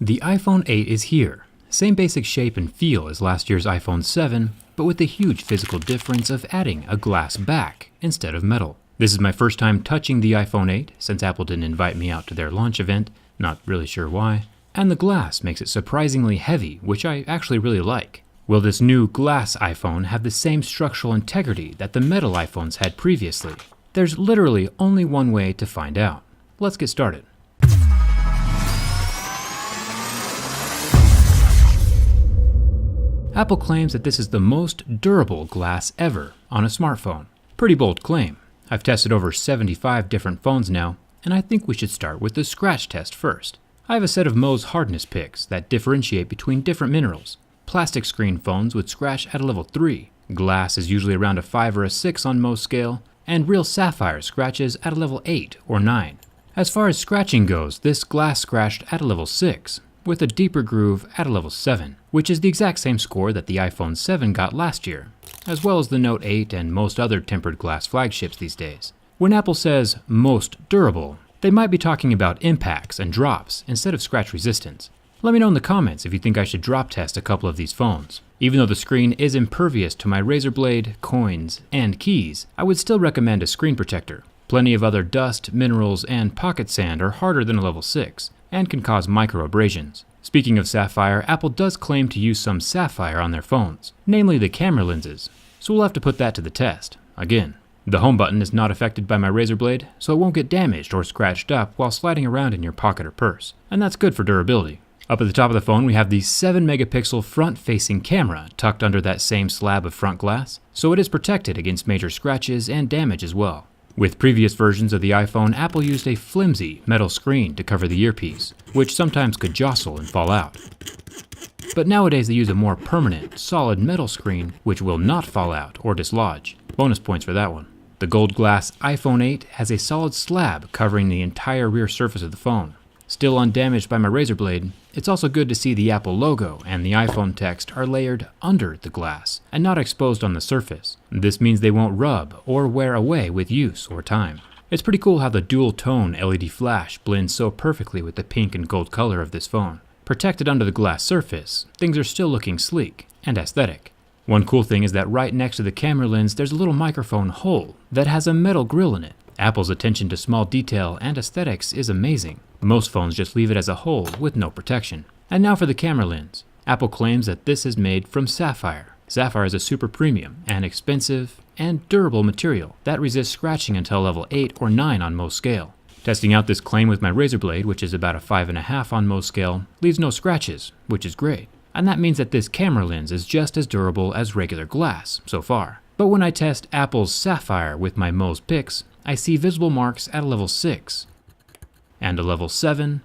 The iPhone 8 is here. Same basic shape and feel as last year's iPhone 7, but with the huge physical difference of adding a glass back instead of metal. This is my first time touching the iPhone 8 since Apple didn't invite me out to their launch event, not really sure why, and the glass makes it surprisingly heavy, which I actually really like. Will this new glass iPhone have the same structural integrity that the metal iPhones had previously? There's literally only one way to find out. Let's get started. Apple claims that this is the most durable glass ever on a smartphone. Pretty bold claim. I've tested over 75 different phones now, and I think we should start with the scratch test first. I have a set of Mohs hardness picks that differentiate between different minerals. Plastic screen phones would scratch at a level 3, glass is usually around a 5 or a 6 on Mohs scale, and real sapphire scratches at a level 8 or 9. As far as scratching goes, this glass scratched at a level 6, with a deeper groove at a level 7, which is the exact same score that the iPhone 7 got last year, as well as the Note 8 and most other tempered glass flagships these days. When Apple says most durable, they might be talking about impacts and drops instead of scratch resistance. Let me know in the comments if you think I should drop test a couple of these phones. Even though the screen is impervious to my razor blade, coins, and keys, I would still recommend a screen protector. Plenty of other dust, minerals, and pocket sand are harder than a level 6, and can cause micro abrasions. Speaking of sapphire, Apple does claim to use some sapphire on their phones, namely the camera lenses, so we'll have to put that to the test. Again, the home button is not affected by my razor blade, so it won't get damaged or scratched up while sliding around in your pocket or purse, and that's good for durability. Up at the top of the phone, we have the 7-megapixel front-facing camera tucked under that same slab of front glass, so it is protected against major scratches and damage as well. With previous versions of the iPhone, Apple used a flimsy metal screen to cover the earpiece, which sometimes could jostle and fall out. But nowadays they use a more permanent, solid metal screen which will not fall out or dislodge. Bonus points for that one. The gold glass iPhone 8 has a solid slab covering the entire rear surface of the phone. Still undamaged by my razor blade, it's also good to see the Apple logo and the iPhone text are layered under the glass and not exposed on the surface. This means they won't rub or wear away with use or time. It's pretty cool how the dual-tone LED flash blends so perfectly with the pink and gold color of this phone. Protected under the glass surface, things are still looking sleek and aesthetic. One cool thing is that right next to the camera lens there's a little microphone hole that has a metal grill in it. Apple's attention to small detail and aesthetics is amazing. Most phones just leave it as a hole with no protection. And now for the camera lens. Apple claims that this is made from sapphire. Sapphire is a super premium and expensive and durable material that resists scratching until level 8 or 9 on Mohs scale. Testing out this claim with my razor blade, which is about a 5.5 on Mohs scale, leaves no scratches, which is great. And that means that this camera lens is just as durable as regular glass so far. But when I test Apple's sapphire with my Mohs picks, I see visible marks at a level 6, and a level 7,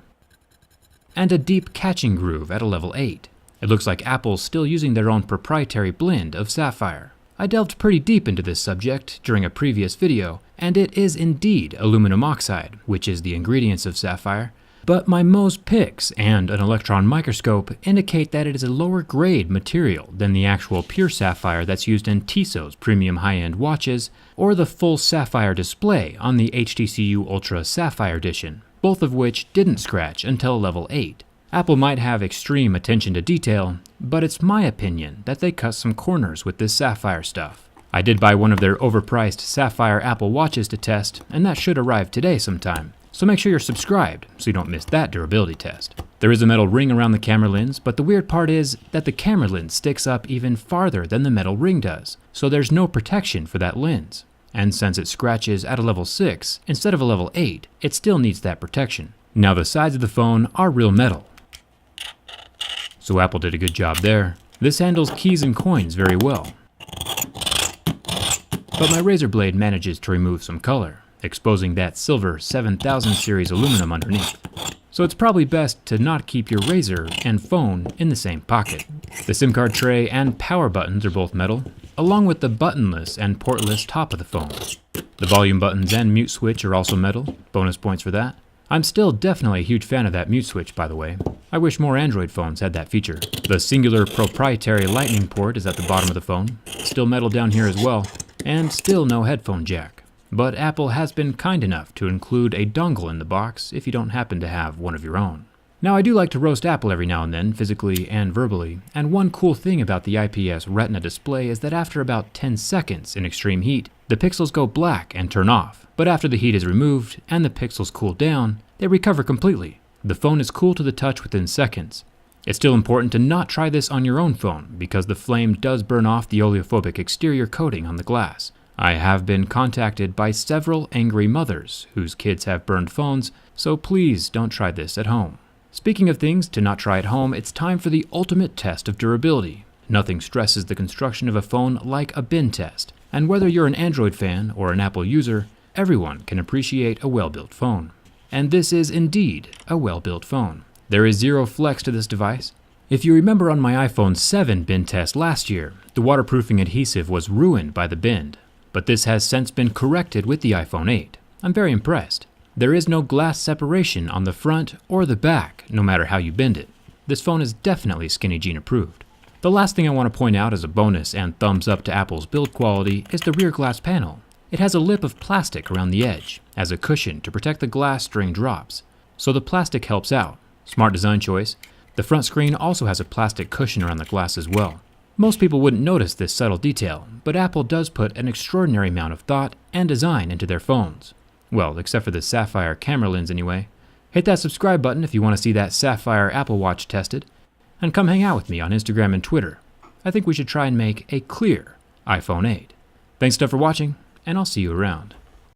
and a deep catching groove at a level 8. It looks like Apple's still using their own proprietary blend of sapphire. I delved pretty deep into this subject during a previous video, and it is indeed aluminum oxide, which is the ingredients of sapphire, but my Mohs picks and an electron microscope indicate that it is a lower grade material than the actual pure sapphire that's used in Tissot's premium high-end watches or the full sapphire display on the HTC Ultra Sapphire Edition, both of which didn't scratch until level 8. Apple might have extreme attention to detail, but it's my opinion that they cut some corners with this sapphire stuff. I did buy one of their overpriced sapphire Apple watches to test, and that should arrive today sometime. So make sure you're subscribed so you don't miss that durability test. There is a metal ring around the camera lens, but the weird part is that the camera lens sticks up even farther than the metal ring does, so there's no protection for that lens. And since it scratches at a level 6 instead of a level 8, it still needs that protection. Now the sides of the phone are real metal, so Apple did a good job there. This handles keys and coins very well, but my razor blade manages to remove some color, exposing that silver 7000 series aluminum underneath. So it's probably best to not keep your razor and phone in the same pocket. The SIM card tray and power buttons are both metal, along with the buttonless and portless top of the phone. The volume buttons and mute switch are also metal, bonus points for that. I'm still definitely a huge fan of that mute switch, by the way. I wish more Android phones had that feature. The singular proprietary lightning port is at the bottom of the phone, still metal down here as well, and still no headphone jack. But Apple has been kind enough to include a dongle in the box if you don't happen to have one of your own. Now, I do like to roast Apple every now and then, physically and verbally, and one cool thing about the IPS Retina display is that after about 10 seconds in extreme heat, the pixels go black and turn off, but after the heat is removed and the pixels cool down, they recover completely. The phone is cool to the touch within seconds. It's still important to not try this on your own phone, because the flame does burn off the oleophobic exterior coating on the glass. I have been contacted by several angry mothers whose kids have burned phones, so please don't try this at home. Speaking of things to not try at home, it's time for the ultimate test of durability. Nothing stresses the construction of a phone like a bin test, and whether you're an Android fan or an Apple user, everyone can appreciate a well-built phone. And this is indeed a well-built phone. There is zero flex to this device. If you remember on my iPhone 7 bin test last year, the waterproofing adhesive was ruined by the bend, but this has since been corrected with the iPhone 8. I'm very impressed. There is no glass separation on the front or the back, no matter how you bend it. This phone is definitely skinny jean approved. The last thing I want to point out as a bonus and thumbs up to Apple's build quality is the rear glass panel. It has a lip of plastic around the edge as a cushion to protect the glass during drops, so the plastic helps out. Smart design choice. The front screen also has a plastic cushion around the glass as well. Most people wouldn't notice this subtle detail, but Apple does put an extraordinary amount of thought and design into their phones. Well, except for the sapphire camera lens anyway. Hit that subscribe button if you want to see that sapphire Apple Watch tested, and come hang out with me on Instagram and Twitter. I think we should try and make a clear iPhone 8. Thanks for watching, and I'll see you around.